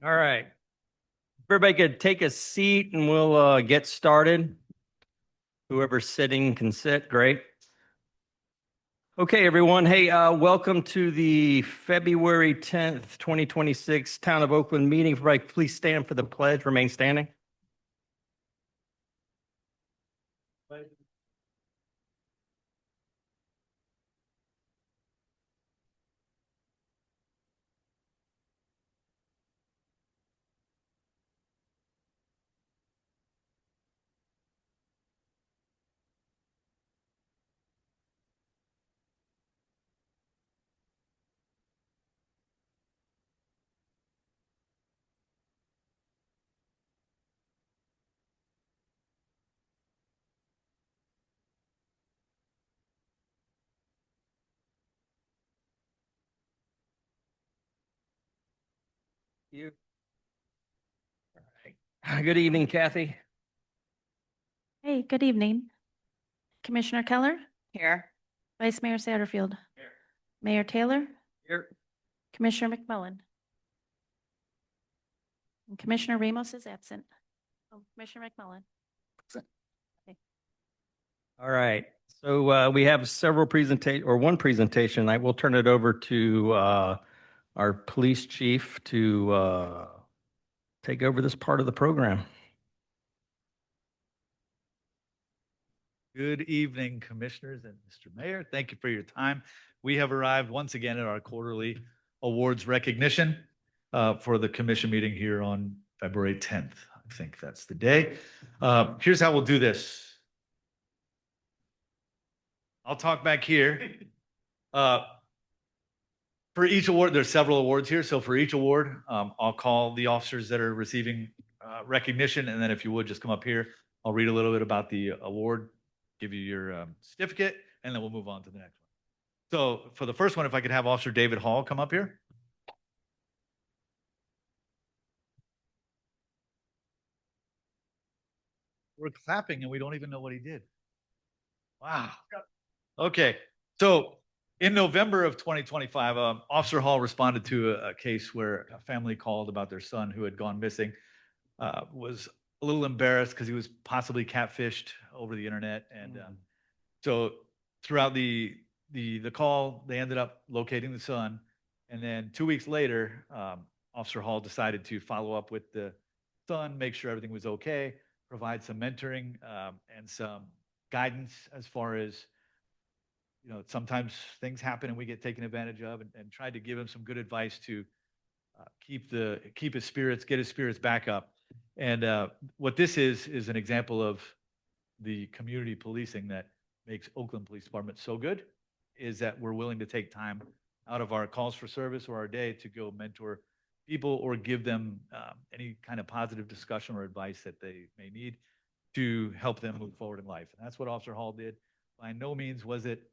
All right. Everybody could take a seat and we'll get started. Whoever's sitting can sit. Great. Okay, everyone. Hey, welcome to the February 10th, 2026 Town of Oakland meeting. Everybody, please stand for the pledge. Remain standing. You. All right. Good evening, Kathy. Hey, good evening. Commissioner Keller, Here. Vice Mayor Satterfield, Here. Mayor Taylor, Here. Commissioner McMullen. And Commissioner Ramos is absent. Oh, Commissioner McMullen. All right. So we have several presentation or one presentation. I will turn it over to our police chief to take over this part of the program. Good evening, commissioners and Mr. Mayor. Thank you for your time. We have arrived once again at our quarterly awards recognition for the commission meeting here on February 10th. I think that's the day. Here's how we'll do this. I'll talk back here. For each award, there's several awards here. So for each award, I'll call the officers that are receiving recognition. And then if you would just come up here, I'll read a little bit about the award, give you your certificate, and then we'll move on to the next one. So for the first one, if I could have Officer David Hall come up here. We're clapping and we don't even know what he did. Wow. Okay. So in November of 2025, Officer Hall responded to a case where a family called about their son who had gone missing, was a little embarrassed because he was possibly catfished over the internet. And so throughout the call, they ended up locating the son. And then 2 weeks later, Officer Hall decided to follow up with the son, make sure everything was okay, provide some mentoring and some guidance as far as, you know, sometimes things happen and we get taken advantage of, and tried to give him some good advice to keep his spirits, get his spirits back up. And what this is an example of the community policing that makes Oakland Police Department so good, is that we're willing to take time out of our calls for service or our day to go mentor people or give them any kind of positive discussion or advice that they may need to help them move forward in life. And that's what Officer Hall did. By no means was it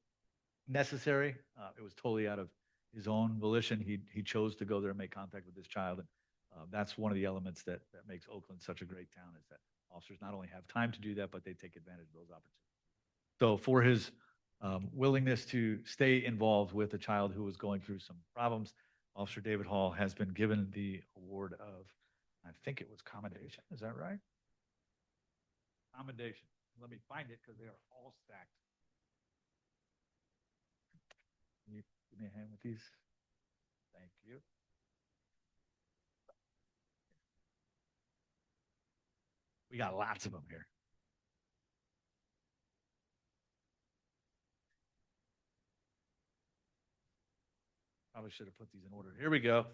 necessary. It was totally out of his own volition. He chose to go there and make contact with this child. And that's one of the elements that makes Oakland such a great town, is that officers not only have time to do that, but they take advantage of those opportunities. So for his willingness to stay involved with a child who was going through some problems, Officer David Hall has been given the award of, I think it was commendation. Is that right? Commendation. Let me find it because they are all stacked. Can you give me a hand with these? Thank you. We got lots of them here. Probably should have put these in order. Here we go.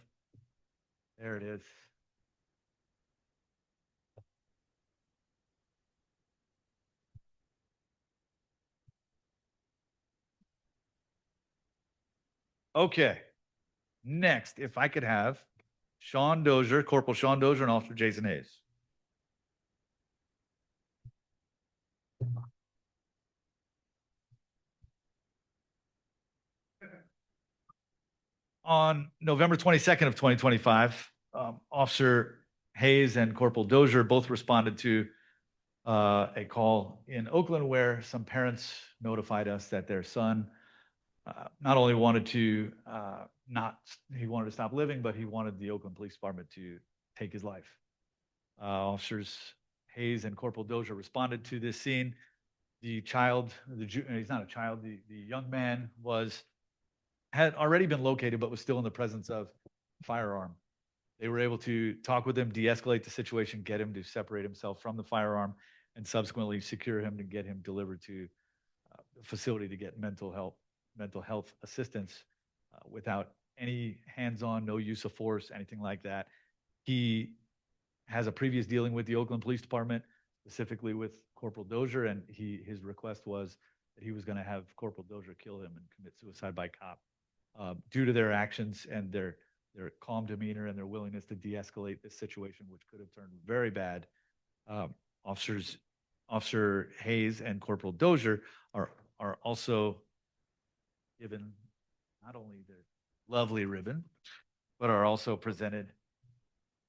There it is. Okay. Next, if I could have Sean Dozier, Corporal Sean Dozier, and Officer Jason Hayes. On November 22nd of 2025, Officer Hayes and Corporal Dozier both responded to a call in Oakland where some parents notified us that their son not only wanted to he wanted to stop living, but he wanted the Oakland Police Department to take his life. Officers Hayes and Corporal Dozier responded to this scene. The child, he's not a child, the young man had already been located, but was still in the presence of firearm. They were able to talk with him, de-escalate the situation, get him to separate himself from the firearm, and subsequently secure him to get him delivered to a facility to get mental health assistance without any hands-on, no use of force, anything like that. He has a previous dealing with the Oakland Police Department, specifically with Corporal Dozier, and his request was that he was going to have Corporal Dozier kill him and commit suicide by cop. Due to their actions and their calm demeanor and their willingness to de-escalate this situation, which could have turned very bad, Officer Hayes and Corporal Dozier are also given not only the lovely ribbon, but are also presented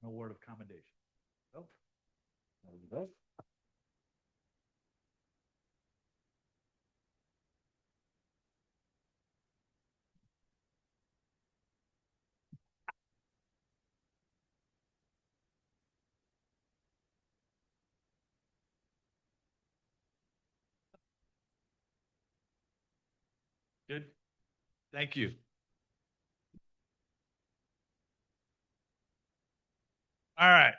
an award of commendation. Oh, there we go. Good. Thank you. All right.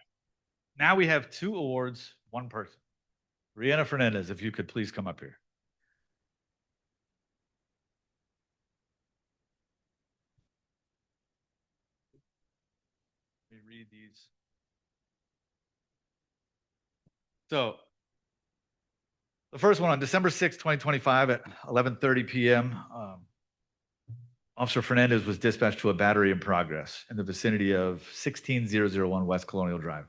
Now we have 2 awards, 1 person. Rihanna Fernandez, if you could please come up here. Let me read these. So the first one on December 6, 2025 at 11:30 p.m., Officer Fernandez was dispatched to a battery in progress in the vicinity of 16001 West Colonial Drive.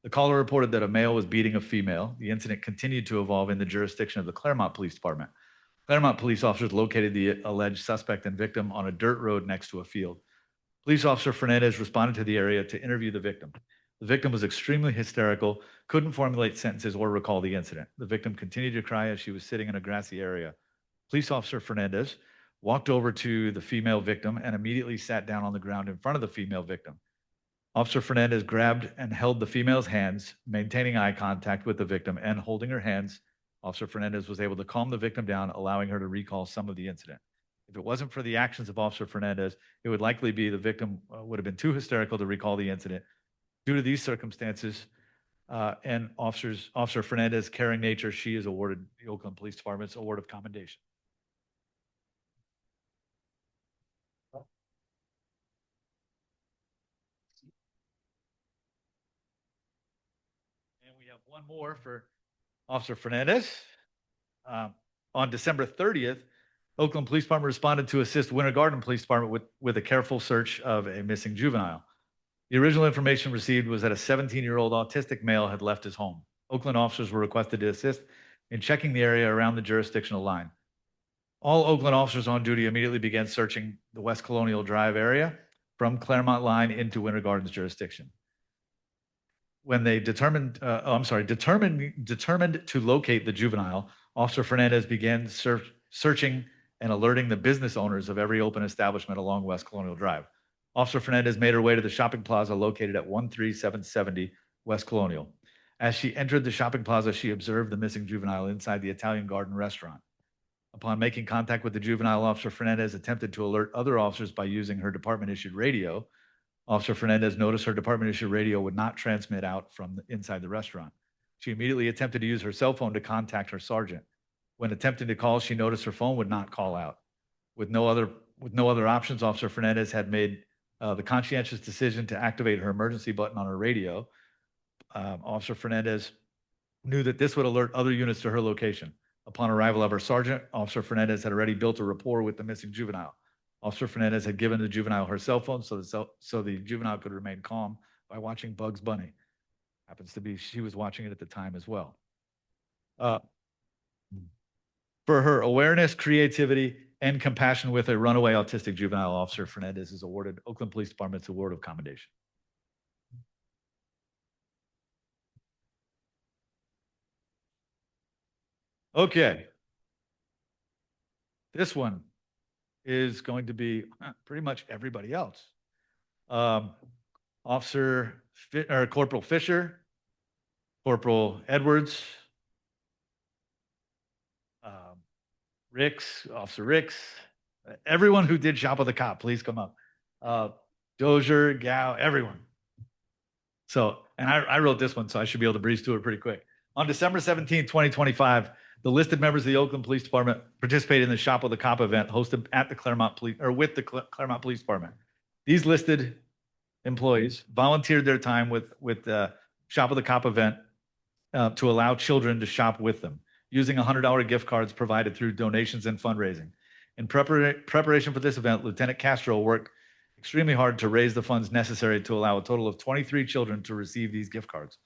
The caller reported that a male was beating a female. The incident continued to evolve in the jurisdiction of the Claremont Police Department. Claremont police officers located the alleged suspect and victim on a dirt road next to a field. Police Officer Fernandez responded to the area to interview the victim. The victim was extremely hysterical, couldn't formulate sentences or recall the incident. The victim continued to cry as she was sitting in a grassy area. Police Officer Fernandez walked over to the female victim and immediately sat down on the ground in front of the female victim. Officer Fernandez grabbed and held the female's hands, maintaining eye contact with the victim and holding her hands. Officer Fernandez was able to calm the victim down, allowing her to recall some of the incident. If it wasn't for the actions of Officer Fernandez, it would likely be the victim would have been too hysterical to recall the incident. Due to these circumstances and Officer Fernandez's caring nature, she is awarded the Oakland Police Department's Award of Commendation. And we have one more for Officer Fernandez. On December 30th, Oakland Police Department responded to assist Winter Garden Police Department with a careful search of a missing juvenile. The original information received was that a 17-year-old autistic male had left his home. Oakland officers were requested to assist in checking the area around the jurisdictional line. All Oakland officers on duty immediately began searching the West Colonial Drive area from Claremont Line into Winter Garden's jurisdiction. When they determined to locate the juvenile, Officer Fernandez began searching and alerting the business owners of every open establishment along West Colonial Drive. Officer Fernandez made her way to the shopping plaza located at 13770 West Colonial. As she entered the shopping plaza, she observed the missing juvenile inside the Italian Garden restaurant. Upon making contact with the juvenile, Officer Fernandez attempted to alert other officers by using her department-issued radio. Officer Fernandez noticed her department-issued radio would not transmit out from inside the restaurant. She immediately attempted to use her cell phone to contact her sergeant. When attempting to call, she noticed her phone would not call out. With no other options, Officer Fernandez had made the conscientious decision to activate her emergency button on her radio. Officer Fernandez knew that this would alert other units to her location. Upon arrival of her sergeant, Officer Fernandez had already built a rapport with the missing juvenile. Officer Fernandez had given the juvenile her cell phone so the juvenile could remain calm by watching Bugs Bunny. Happens to be she was watching it at the time as well. For her awareness, creativity, and compassion with a runaway autistic juvenile, Officer Fernandez is awarded Oakland Police Department's Award of Commendation. Okay. This one is going to be pretty much everybody else. Officer Corporal Fisher, Corporal Edwards, Ricks, Officer Ricks, everyone who did Shop with a Cop, please come up. Dozier, Gow, everyone. So, and I wrote this one, so I should be able to breeze through it pretty quick. On December 17, 2025, the listed members of the Oakland Police Department participated in the Shop with a Cop event hosted at the Claremont Police, or with the Claremont Police Department. These listed employees volunteered their time with the Shop with a Cop event to allow children to shop with them, using $100 gift cards provided through donations and fundraising. In preparation for this event, Lieutenant Castro worked extremely hard to raise the funds necessary to allow a total of 23 children to receive these gift cards.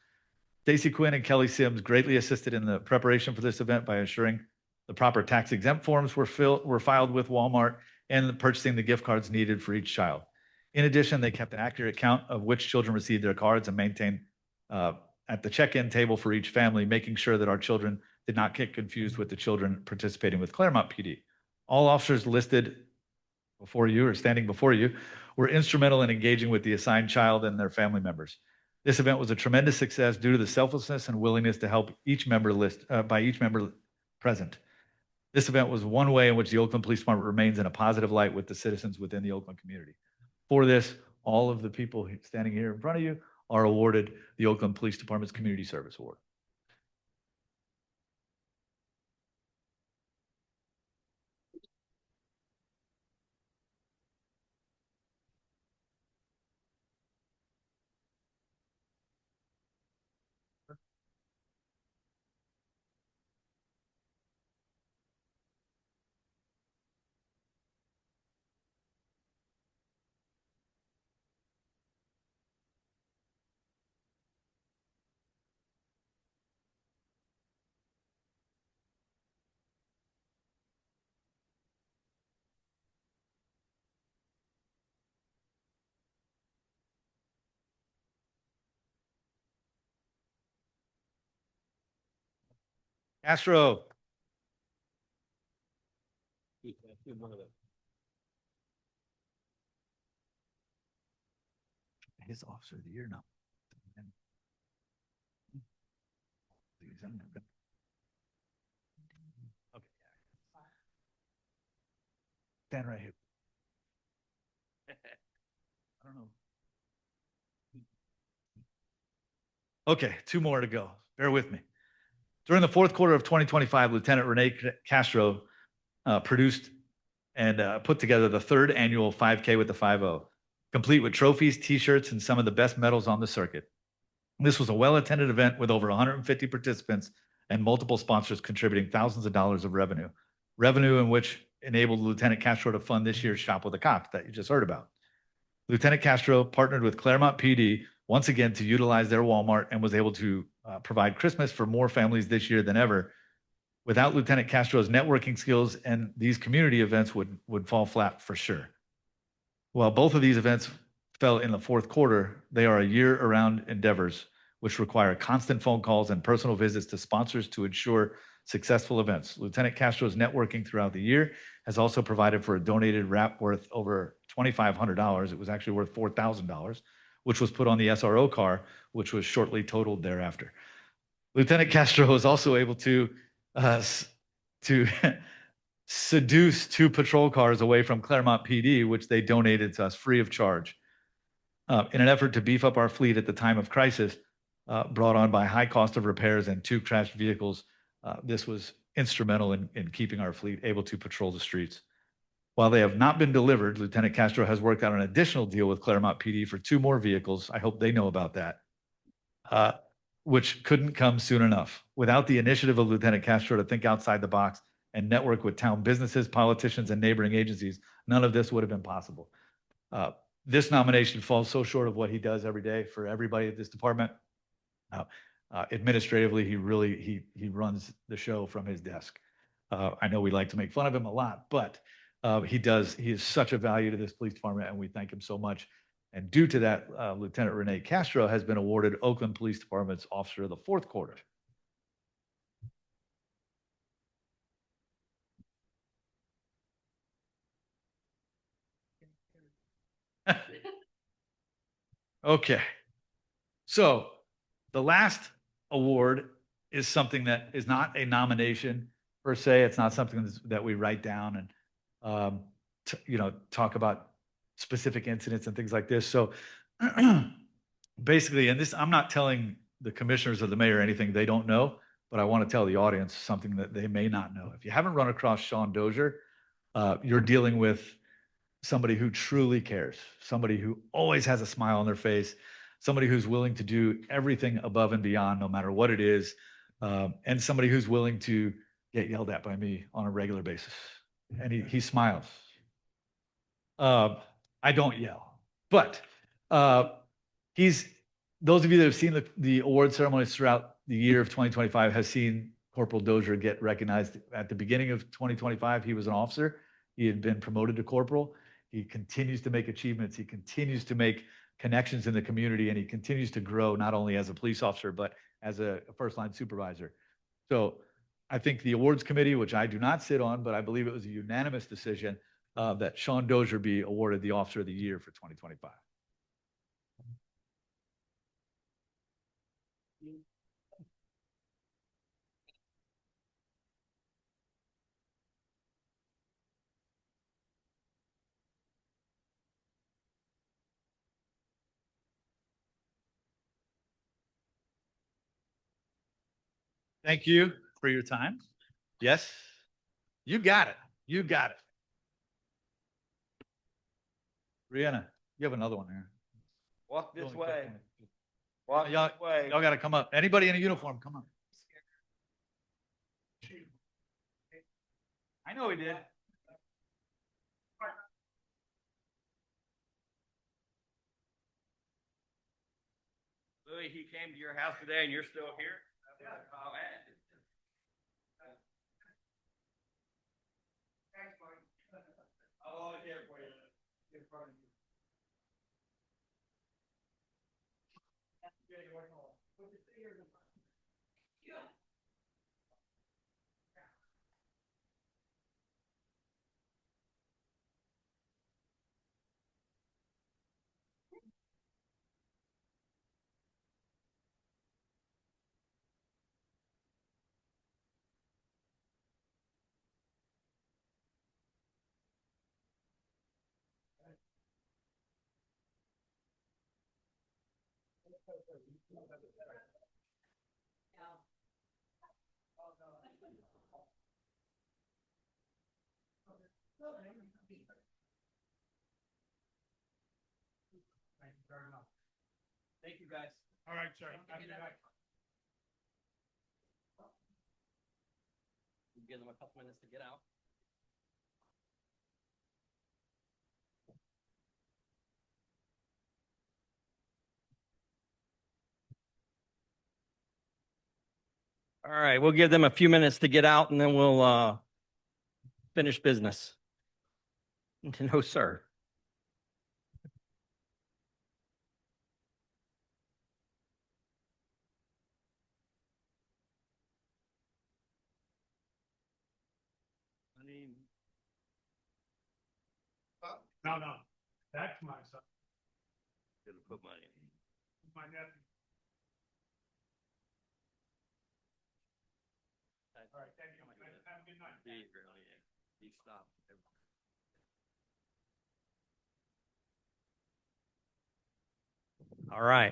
Stacy Quinn and Kelly Sims greatly assisted in the preparation for this event by ensuring the proper tax exempt forms were filed with Walmart and purchasing the gift cards needed for each child. In addition, they kept an accurate count of which children received their cards and maintained at the check-in table for each family, making sure that our children did not get confused with the children participating with Claremont PD. All officers listed before you or standing before you were instrumental in engaging with the assigned child and their family members. This event was a tremendous success due to the selflessness and willingness to help each member by each member present. This event was one way in which the Oakland Police Department remains in a positive light with the citizens within the Oakland community. For this, all of the people standing here in front of you are awarded the Oakland Police Department's Community Service Award. Castro. His Officer of the Year now. Okay. Stand right here. I don't know. Okay, two more to go. Bear with me. During the fourth quarter of 2025, Lieutenant Rene Castro produced and put together the third annual 5K with the 5-0, complete with trophies, t-shirts, and some of the best medals on the circuit. This was a well-attended event with over 150 participants and multiple sponsors contributing thousands of dollars of revenue in which enabled Lieutenant Castro to fund this year's Shop with a Cop that you just heard about. Lieutenant Castro partnered with Claremont PD once again to utilize their Walmart and was able to provide Christmas for more families this year than ever. Without Lieutenant Castro's networking skills, and these community events would fall flat for sure. While both of these events fell in the fourth quarter, they are year-round endeavors which require constant phone calls and personal visits to sponsors to ensure successful events. Lieutenant Castro's networking throughout the year has also provided for a donated wrap worth over $2,500. It was actually worth $4,000, which was put on the SRO car, which was shortly totaled thereafter. Lieutenant Castro was also able to seduce 2 patrol cars away from Claremont PD, which they donated to us free of charge. In an effort to beef up our fleet at the time of crisis, brought on by high cost of repairs and 2 crashed vehicles, this was instrumental in keeping our fleet able to patrol the streets. While they have not been delivered, Lieutenant Castro has worked out an additional deal with Claremont PD for 2 more vehicles. I hope they know about that, which couldn't come soon enough. Without the initiative of Lieutenant Castro to think outside the box and network with town businesses, politicians, and neighboring agencies, none of this would have been possible. This nomination falls so short of what he does every day for everybody at this department. Administratively, he runs the show from his desk. I know we like to make fun of him a lot, but he is such a value to this police department, and we thank him so much. And due to that, Lieutenant Rene Castro has been awarded Oakland Police Department's Officer of the Fourth Quarter. Okay. So the last award is something that is not a nomination per se. It's not something that we write down and, talk about specific incidents and things like this. So basically, and this, I'm not telling the commissioners or the mayor anything they don't know, but I want to tell the audience something that they may not know. If you haven't run across Sean Dozier, you're dealing with somebody who truly cares, somebody who always has a smile on their face, somebody who's willing to do everything above and beyond, no matter what it is, and somebody who's willing to get yelled at by me on a regular basis. And he smiles. I don't yell, but those of you that have seen the award ceremonies throughout the year of 2025 has seen Corporal Dozier get recognized. At the beginning of 2025, he was an officer. He had been promoted to corporal. He continues to make achievements. He continues to make connections in the community, and he continues to grow not only as a police officer, but as a first-line supervisor. So I think the awards committee, which I do not sit on, but I believe it was a unanimous decision that Sean Dozier be awarded the Officer of the Year for 2025. Thank you for your time. Yes, you got it. You got it. Brianna, you have another one there. Walk this Going way. quick. Walk Y'all, this way. y'all got to come up. Anybody in a uniform, come up. I know he did. Louis, he came to your house today and you're still here? Oh, man. I'll always here for you. Thank you, guys. All right, sir. I'll be back. Give them a couple minutes to get out. All right, we'll give them a few minutes to get out and then we'll finish business. No, sir. No. That's my son, Gonna put money in. my nephew. All right, thank you. Have a good night. He stopped. All right.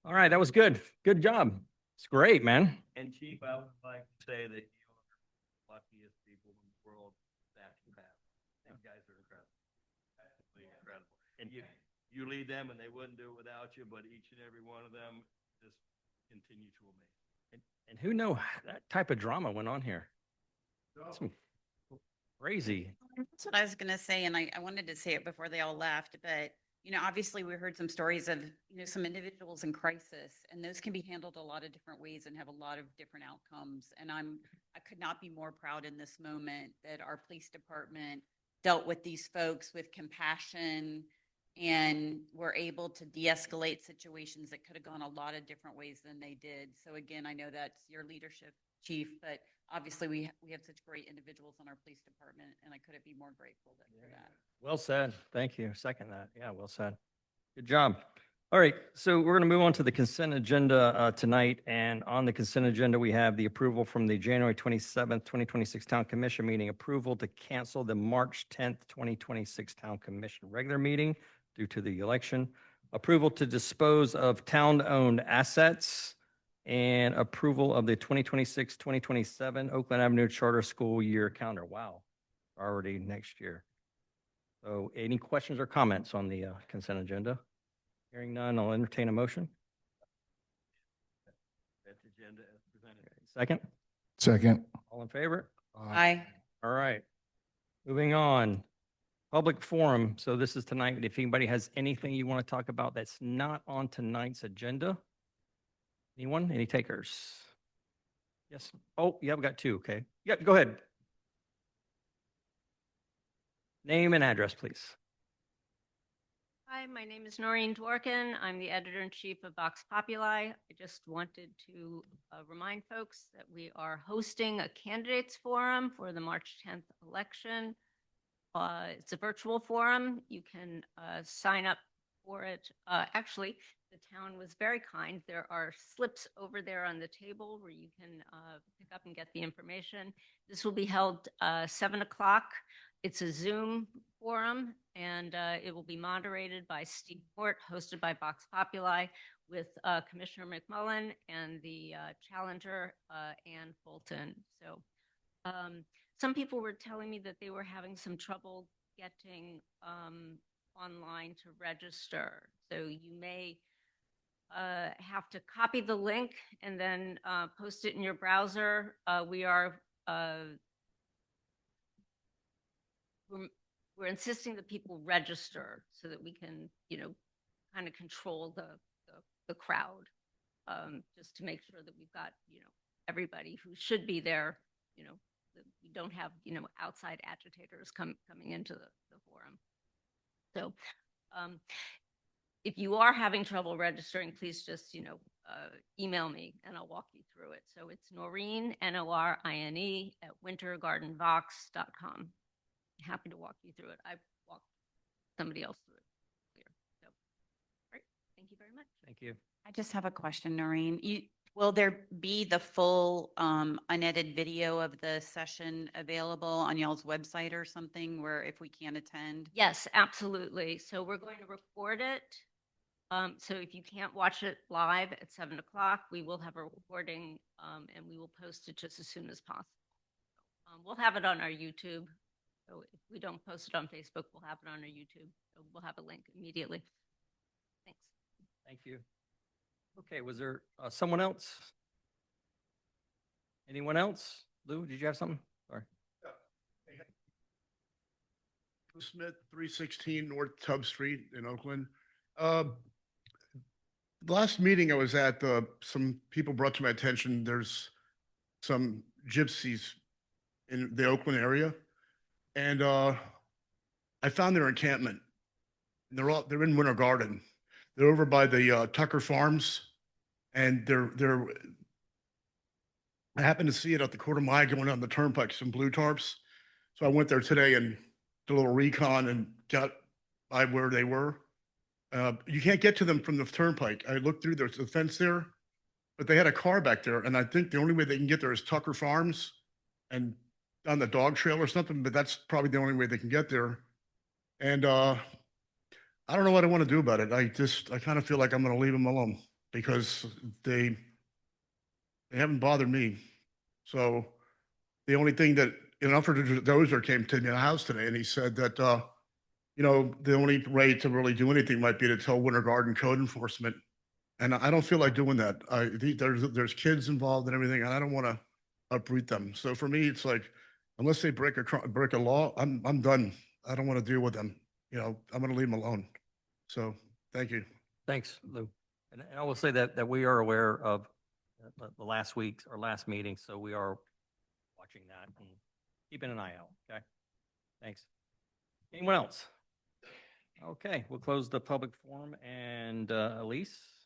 All right, that was good. Good job. It's great, man. And Chief, I would like to say that you are the luckiest people in the world that you have. You guys are incredible. Absolutely incredible. And you lead them and they wouldn't do it without you, but each and every one of them just continue to amaze. And who knew that type of drama went on here? Some crazy. That's what I was gonna say, and I wanted to say it before they all left, but, obviously we heard some stories of, some individuals in crisis, and those can be handled a lot of different ways and have a lot of different outcomes. And I could not be more proud in this moment that our police department dealt with these folks with compassion and were able to de-escalate situations that could have gone a lot of different ways than they did. So again, I know that's your leadership, Chief, but obviously we have such great individuals on our police department, and I couldn't be more grateful for that. Well said. Thank you. Second that. Yeah, well said. Good job. All right, so we're going to move on to the consent agenda tonight. And on the consent agenda, we have the approval from the January 27th, 2026 Town Commission meeting, approval to cancel the March 10th, 2026 Town Commission regular meeting due to the election, approval to dispose of town-owned assets, and approval of the 2026-2027 Oakland Avenue Charter School Year Calendar. Wow, already next year. So any questions or comments on the consent agenda? Hearing none, I'll entertain a motion. That agenda as presented. Second, Second. all in favor? Aye. All right. Moving on. Public forum. So this is tonight. If anybody has anything you want to talk about that's not on tonight's agenda. Anyone? Any takers? Yes. Oh, yeah, we got two. Okay. Yeah, go ahead. Name and address, please. Hi, my name is Noreen Dworkin. I'm the editor-in-chief of Vox Populi. I just wanted to remind folks that we are hosting a candidates forum for the March 10th election. It's a virtual forum. You can sign up for it. Actually, the town was very kind. There are slips over there on the table where you can pick up and get the information. This will be held 7 o'clock. It's a Zoom forum, and it will be moderated by Steve Port, hosted by Vox Populi, with Commissioner McMullen and the challenger, Ann Fulton. So some people were telling me that they were having some trouble getting online to register. So you may have to copy the link and then post it in your browser. We're insisting that people register so that we can, kind of control the crowd, just to make sure that we've got, everybody who should be there, that we don't have, outside agitators coming into the forum. So if you are having trouble registering, please just, email me and I'll walk you through it. So it's Noreen, Norine, @wintergardenvox.com. Happy to walk you through it. I walked somebody else through it here. So, all right. Thank you very much. Thank you. I just have a question, Noreen. Will there be the full unedited video of the session available on y'all's website or something where if we can't attend? Yes, absolutely. So we're going to record it. So if you can't watch it live at 7 o'clock, we will have a recording and we will post it just as soon as possible. We'll have it on our YouTube. So if we don't post it on Facebook, we'll have it on our YouTube. So we'll have a link immediately. Thanks. Thank you. Okay, was there someone else? Anyone else? Lou, did you have something? Sorry. Lou Smith, 316 North Tubb Street in Oakland. The last meeting I was at, some people brought to my attention, there's some gypsies in the Oakland area. And I found their encampment. They're in Winter Garden. They're over by the Tucker Farms, and I happened to see it at the quarter mile going on the turnpike, some blue tarps. So I went there today and did a little recon and got by where they were. You can't get to them from the turnpike. I looked through, there's a fence there, but they had a car back there, and I think the only way they can get there is Tucker Farms and on the dog trail or something, but that's probably the only way they can get there. And I don't know what I want to do about it. I kind of feel like I'm going to leave them alone because they haven't bothered me. So the only thing that Alfred Dozer came to the house today, and he said that the only way to really do anything might be to tell Winter Garden code enforcement, and I don't feel like doing that. There's kids involved and everything, and I don't want to uproot them. So for me, it's like unless they break a law, I'm done. I don't want to deal with them. I'm going to leave them alone. So thank you. Thanks, Lou. And I will say that we are aware of the last week's or last meeting, so we are watching that and keeping an eye out. Okay. Thanks. Anyone else? Okay, we'll close the public forum and Elise.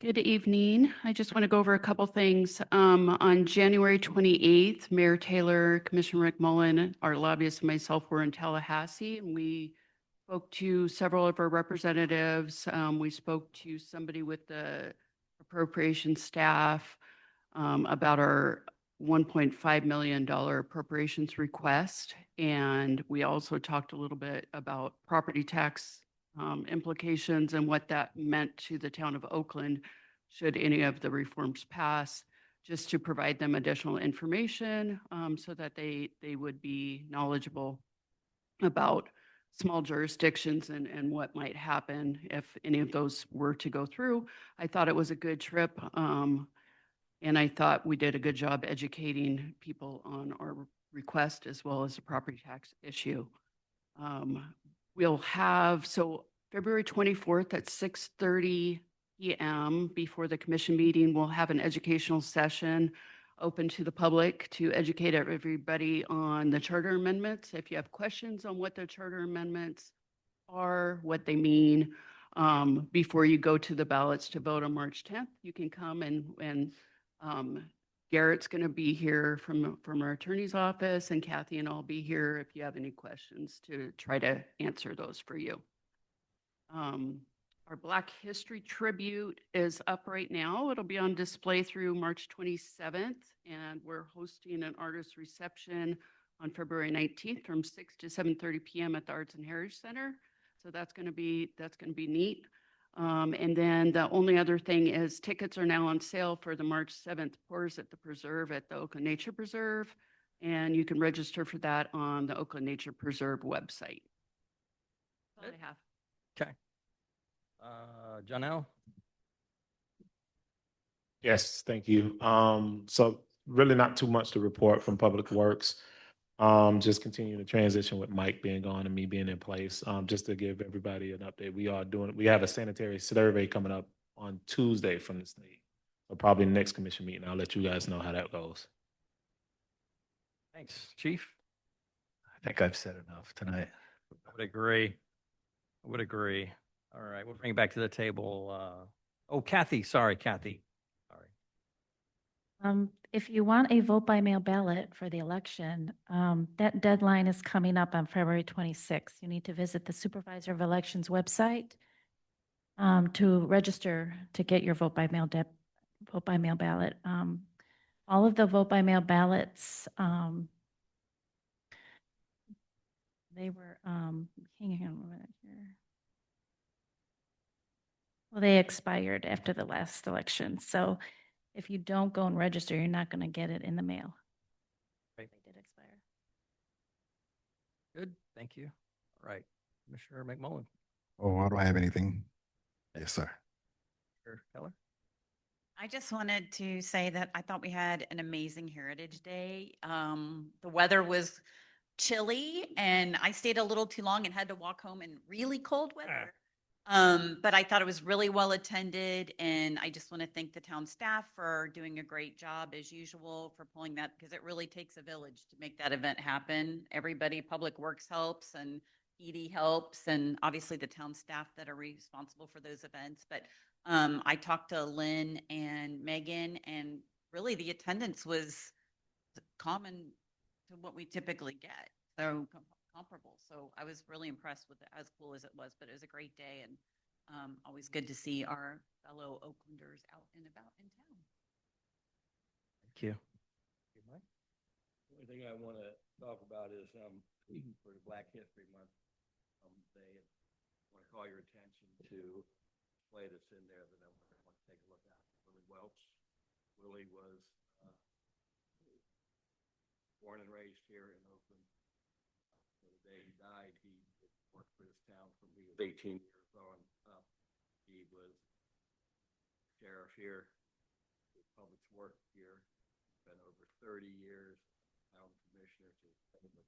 Good evening. I just want to go over a couple things. On January 28th, Mayor Taylor, Commissioner Rick Mullen, our lobbyist and myself were in Tallahassee, and we spoke to several of our representatives. We spoke to somebody with the appropriation staff about our $1.5 million appropriations request. And we also talked a little bit about property tax implications and what that meant to the town of Oakland should any of the reforms pass, just to provide them additional information so that they would be knowledgeable about small jurisdictions and what might happen if any of those were to go through. I thought it was a good trip. And I thought we did a good job educating people on our request as well as the property tax issue. We'll have, so February 24th at 6:30 p.m. before the commission meeting, we'll have an educational session open to the public to educate everybody on the charter amendments. If you have questions on what the charter amendments are, what they mean, before you go to the ballots to vote on March 10th, you can come and Garrett's going to be here from our attorney's office, and Kathy and I'll be here if you have any questions to try to answer those for you. Our Black History Tribute is up right now. It'll be on display through March 27th, and we're hosting an artist reception on February 19th from 6 to 7:30 p.m. at the Arts and Heritage Center. So that's going to be neat. And then the only other thing is tickets are now on sale for the March 7th Pours at the Preserve at the Oakland Nature Preserve. And you can register for that on the Oakland Nature Preserve website. That's all I have. Okay. Janelle? Yes, thank you. So really not too much to report from Public Works. Just continuing to transition with Mike being gone and me being in place. Just to give everybody an update, we have a sanitary survey coming up on Tuesday from the state. So probably next commission meeting, I'll let you guys know how that goes. Thanks, Chief. I think I've said enough tonight. I would agree. All right, we'll bring it back to the table. Oh, Kathy, sorry, Kathy. Sorry. If you want a vote by mail ballot for the election, that deadline is coming up on February 26th. You need to visit the Supervisor of Elections website to register to get your vote by mail ballot. All of the vote by mail ballots, they were, hang on a minute here. Well, they expired after the last election. So if you don't go and register, you're not going to get it in the mail. Right. They did expire. Good, thank you. All right, Commissioner McMullen. Oh, I don't have anything. Yes, sir. Commissioner Keller? I just wanted to say that I thought we had an amazing Heritage Day. The weather was chilly and I stayed a little too long and had to walk home in really cold weather. But I thought it was really well attended, and I just want to thank the town staff for doing a great job as usual for pulling that, because it really takes a village to make that event happen. Everybody, Public Works helps and Edie helps, and obviously the town staff that are responsible for those events. But I talked to Lynn and Megan, and really the attendance was common to what we typically get. So comparable. So I was really impressed with it, as cool as it was, but it was a great day, and always good to see our fellow Oaklanders out and about in town. Thank you. The only thing I want to talk about is for the Black History Month, they want to call your attention to a display that's in there that I want to take a look at. Willie Welch. Willie was born and raised here in Oakland. The day he died, he worked for this town from he was 18 years on up. He was sheriff here, did public work here, spent over 30 years town commissioner to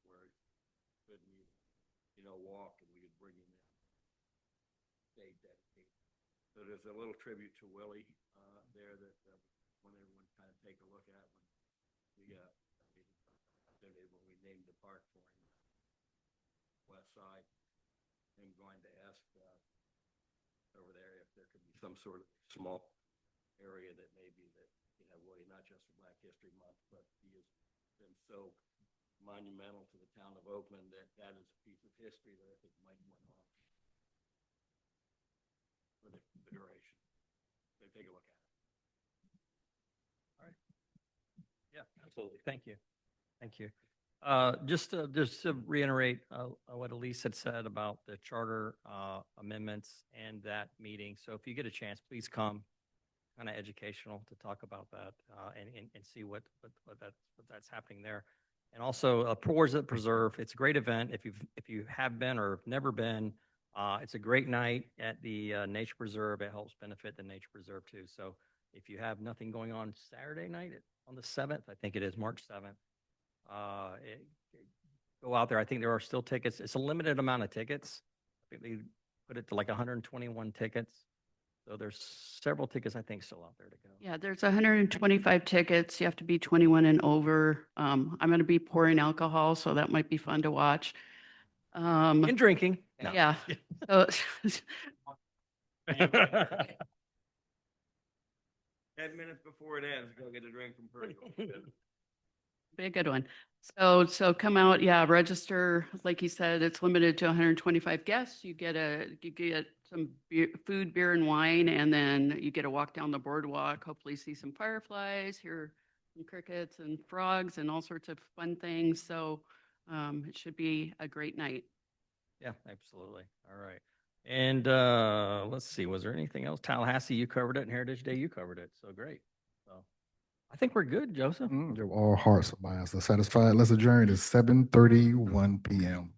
where he couldn't even, walk, and we could bring him in. Stay dedicated. So there's a little tribute to Willie there that when everyone kind of take a look at when we named the park for him. West side. I'm going to ask over there if there could be some sort of small area that maybe that Willie, not just for Black History Month, but he has been so monumental to the town of Oakland that is a piece of history that I think might want to for the duration. So take a look at it. All right. Yeah, absolutely. Thank you. Thank you. Just to reiterate what Elise had said about the charter amendments and that meeting. So if you get a chance, please come. Kind of educational to talk about that and see what that's happening there. And also, Pours at Preserve. It's a great event. If you have been or have never been, it's a great night at the Nature Preserve. It helps benefit the Nature Preserve too. So if you have nothing going on Saturday night on the 7th, I think it is March 7th. Go out there. I think there are still tickets. It's a limited amount of tickets. I think they put it to like 121 tickets. So there's several tickets, I think, still out there to go. Yeah, there's 125 tickets. You have to be 21 and over. I'm going to be pouring alcohol, so that might be fun to watch. And drinking. No. Yeah. So 10 minutes before it ends, go get a drink from Purdy. be a good one. So come out, yeah, register. Like you said, it's limited to 125 guests. You get some food, beer, and wine, and then you get a walk down the boardwalk. Hopefully, see some fireflies, hear some crickets and frogs, and all sorts of fun things. So it should be a great night. Yeah, absolutely. All right. And let's see, was there anything else? Tallahassee, you covered it, and Heritage Day, you covered it. So great. So I think we're good, Joseph. All hearts and minds are satisfied. Let's adjourn at 7:31 p.m.